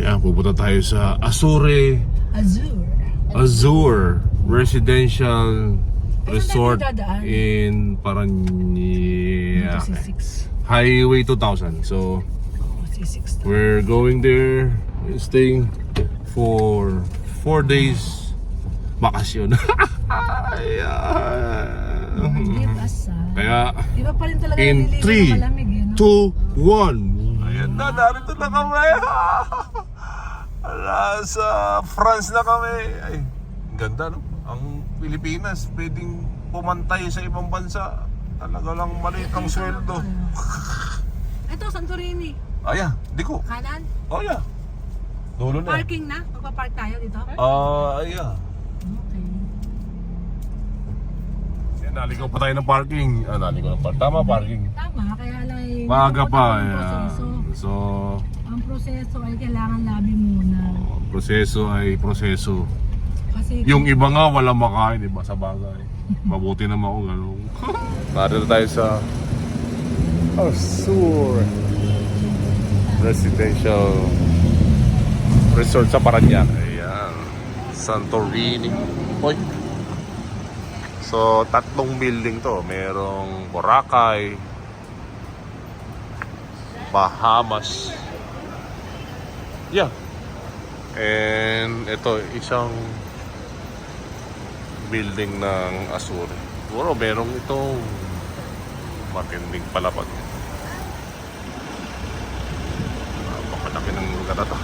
Yan, pupunta tayo sa Azure Residential Resort in Paranaque, Highway 2000. So we're going there, staying for 4 days bakasyon. Kaya in 3, 2, 1, ayan na, narito na kami. Nasa France na kami. Ay, ganda, no? Ang Pilipinas pwedeng pumantay sa ibang bansa. Talaga lang maliit ang sweldo. Ito, Santorini. Ayan, di ko. Kanan? Oh, yeah. Dulo na. Parking na? Magpa-park tayo dito? Yeah. Okay. Yan, naligaw pa tayo ng parking. Naligaw ng parking. Tama, parking. Tama, kaya lang ay... Maaga pa. Proseso. So, Ang proseso ay kailangan labi muna. proseso ay proseso. Kasi Yung iba nga wala makain, diba? Sa bagay. Mabuti naman kung gano'n. Narito tayo sa Azure Residential Resort sa Paranaque. Ayan. Santorini. Hoy. So, 3 building to. Merong Boracay, Bahamas. Yeah. And ito, isang building ng Azure. Siguro merong itong matinding palapag. Napakalaki ng lugar na to.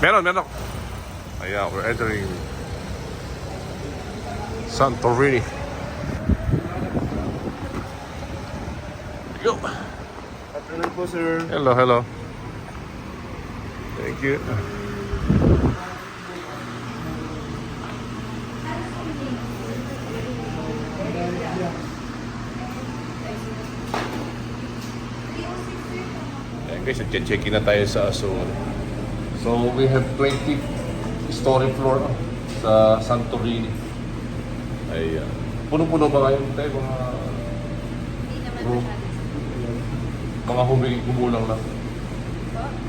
Meron. Ayan, we're entering Santorini. Go. Afternoon po, sir. Hello. Thank you. Ayan guys, check-in na tayo sa Azure. So we have 20-story floor sa Santorini. Ayan. Puno-puno ba kayo tayo? Mga humigit kumulang lang.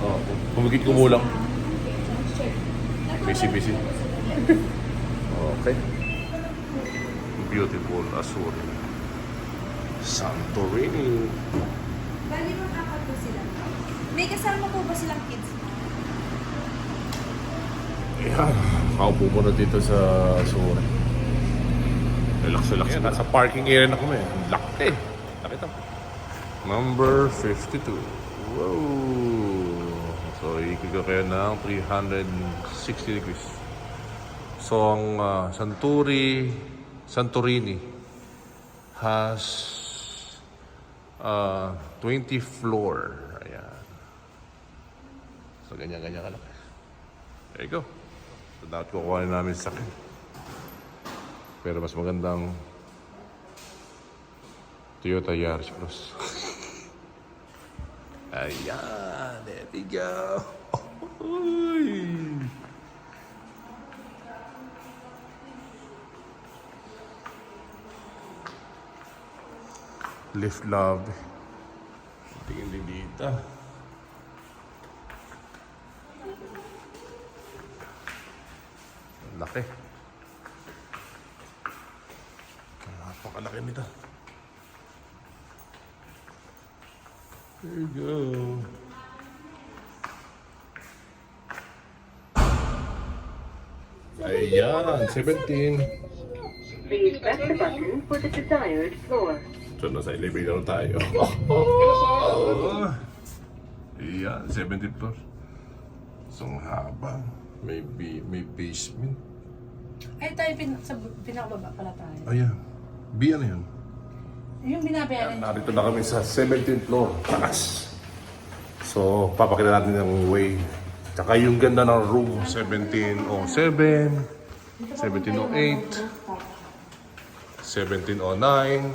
Oo, humigit kumulang. Busy. Okay. Beautiful Azure. Santorini. Bali mo apat po sila. May kasama po ba silang kids? Ayan. Kaupo mo na dito sa Azure. Relax. Ayan, nasa parking area na kami. Laki. Nakita mo. Number 52. Wow! So, ikot ka kaya ng 360 degrees. So, ang Santorini has 20 floor. Ayan. So, ganyan ka lang. There you go. So, dapat kukuha namin sa akin. Pero mas magandang Toyota Yaris Cross. Ayan, there we go. Lift love. Tingin din dito. Laki. Napakalaki nito. There you go. Ayan, 17. Please press the button for the desired floor. So, nasa elevator tayo. Ayan, 17 floor. So, ang haba. May basement. Ay, tayo sa pinakababa pala tayo. Ayan. B ano yan? Yung binabayaran niyo. Narito na kami sa 17th floor, taas. So, papakita natin yung way. Tsaka yung ganda ng room, 1707, 1708, 1709,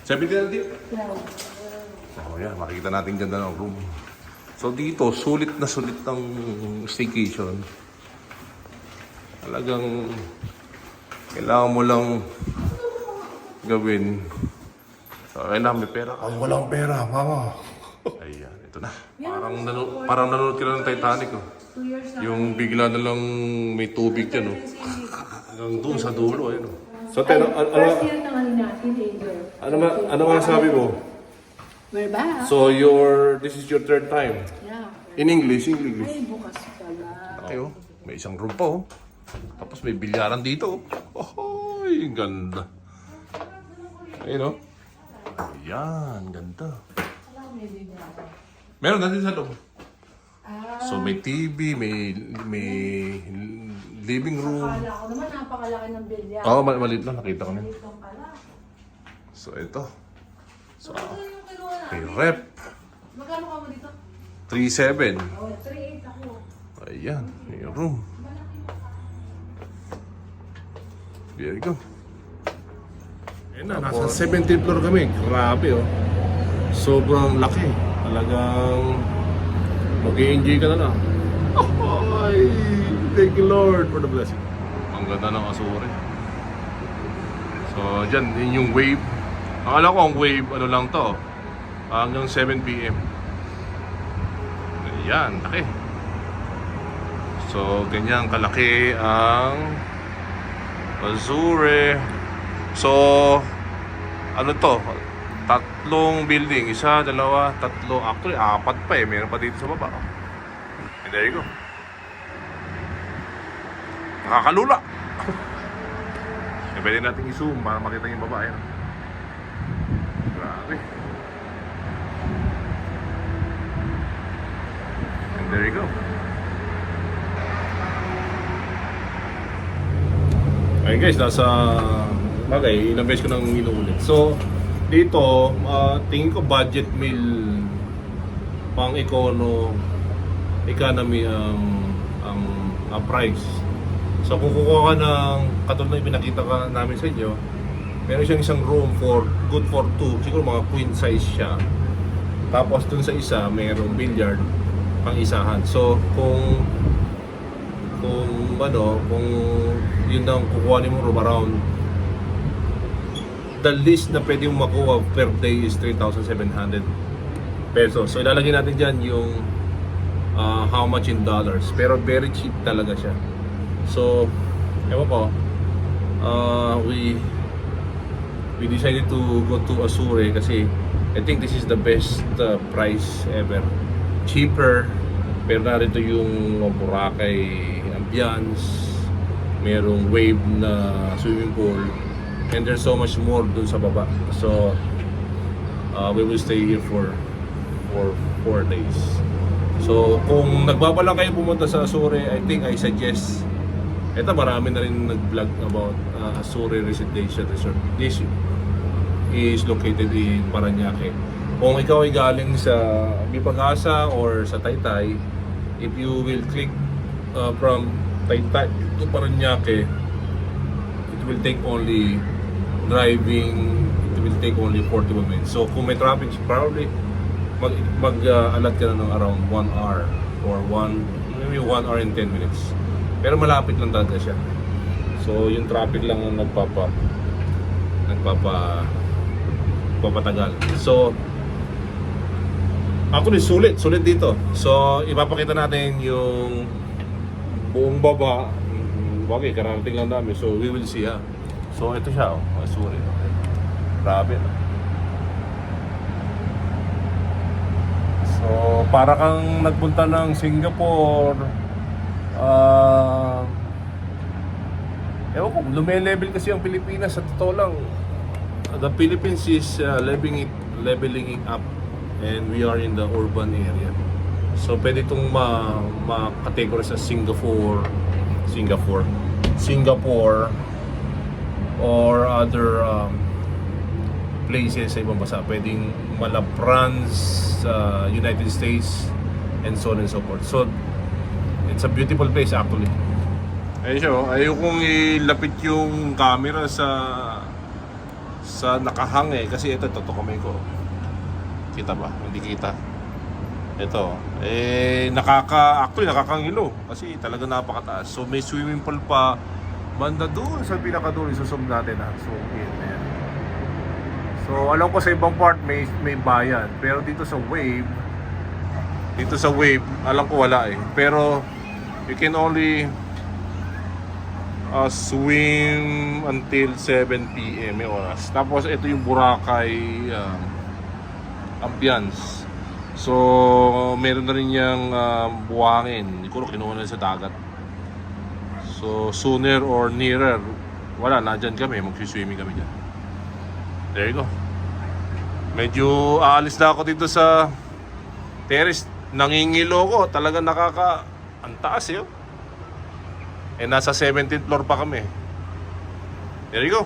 1708. So, yan, makikita natin ganda ng room. So, dito, sulit na sulit ng staycation. Talagang kailangan mo lang gawin Kailangan may pera. Ang walang pera, mama. Ayan, ito na. Parang nanonood ka na ng Titanic, oh. 2 years na. Yung bigla na lang may tubig dyan, oh. Hanggang doon sa dulo, ayun, oh. So, Teno, First year na nga natin, teenager. ano nga sabi mo? We're back. So, this is your third time? Yeah. In English. Ay, bukas pala. Okay, oh. May isang room pa, oh. Tapos may bilyaran dito, oh. Ay, ganda. Ayun, oh. Ayan, ganda. Meron natin sa loob. So, may TV, may living room. Akala ko naman napakalaki ng bilya. Oo, maliit lang. Nakita ko na. Itong pala. So, ito. So, Ito yung kinuha na. may rep. Magkano ka mo dito? 3.7. Oh, 3.8 ako. Ayan, may room. There you go. Ayan na, nasa 17th floor kami. Grabe, oh. Sobrang laki. Talagang mag-i-enjoy ka na lang. Ay, thank you Lord for the blessing. Ang ganda ng Azure. So, dyan, yun yung wave. Akala ko ang wave, ano lang to. Hanggang 7 p.m. Ayan, laki. So, ganyan kalaki ang Azure. So, ano to? 3 building. 1, 2, 3. Actually, 4 pa eh. Meron pa dito sa baba. And there you go. Nakakalula. Pwede natin i-zoom para makita yung baba. Ayan. Grabe. And there you go. Ayun guys, nasa bagay, ilang beses ko nang inuulit. So, dito, tingin ko budget meal pang economy ang price. So, kung kukuha ka ng katulad na pinakita ka namin sa inyo, meron siyang isang room for good for 2, siguro mga queen size siya. Tapos dun sa isa, mayroong billiard pang isahan. So, kung yun ang kukuha mo room around, the least na pwede mong makuha per day is 3,700 pesos. So ilalagay natin dyan yung how much in dollars. Pero very cheap talaga siya. So, ewan ko, we decided to go to Azure kasi I think this is the best price ever. Cheaper, pero narito yung Boracay ambience, merong wave na swimming pool, and there's so much more dun sa baba. So we will stay here for 4 days. So kung nagbabalak kayo pumunta sa Azure, I suggest, eto marami na rin nag-vlog about Azure Residential Resort. This is located in Parañaque. Kung ikaw ay galing sa Bipag-asa or sa Taytay, if you will click from Taytay to Parañaque, it will take only it will take only 41 minutes. So kung may traffic, probably mag-alat ka na ng around 1 hour or maybe 1 hour and 10 minutes. Pero malapit lang talaga siya. So yung traffic lang ang nagpapatagal. So actually sulit dito. So ipapakita natin yung buong baba. Bagay, kararating lang namin. So we will see ha. So ito siya, Azure. Grabe. So para kang nagpunta ng Singapore. Ewan ko, lume-level kasi ang Pilipinas. Sa totoo lang, the Philippines is leveling it up, and we are in the urban area. So pwede itong ma-categorize sa Singapore or other places sa ibang bansa. Pwedeng France, United States, and so on and so forth. So it's a beautiful place actually. Ayun siya, ayaw kong ilapit yung camera sa nakahang kasi ito kamay ko. Kita ba? Hindi kita. Ito, actually nakakangilo kasi talaga napakataas. So may swimming pool pa banda doon sa pinakadulo. Zoom natin ha. So in. Ayan. So alam ko sa ibang part may bayad, pero dito sa Wave, alam ko wala eh. Pero you can only swim until 7 PM may oras. Tapos ito yung Boracay ambience. So meron na rin yung buhangin. Hindi ko kinuha na sa dagat. So sooner or nearer, wala, nandyan kami, magsiswimming kami dyan. There you go. Medyo aalis na ako dito sa terrace. Nangingilo ko. Talaga ang taas eh. Nasa 17th floor pa kami. There you go.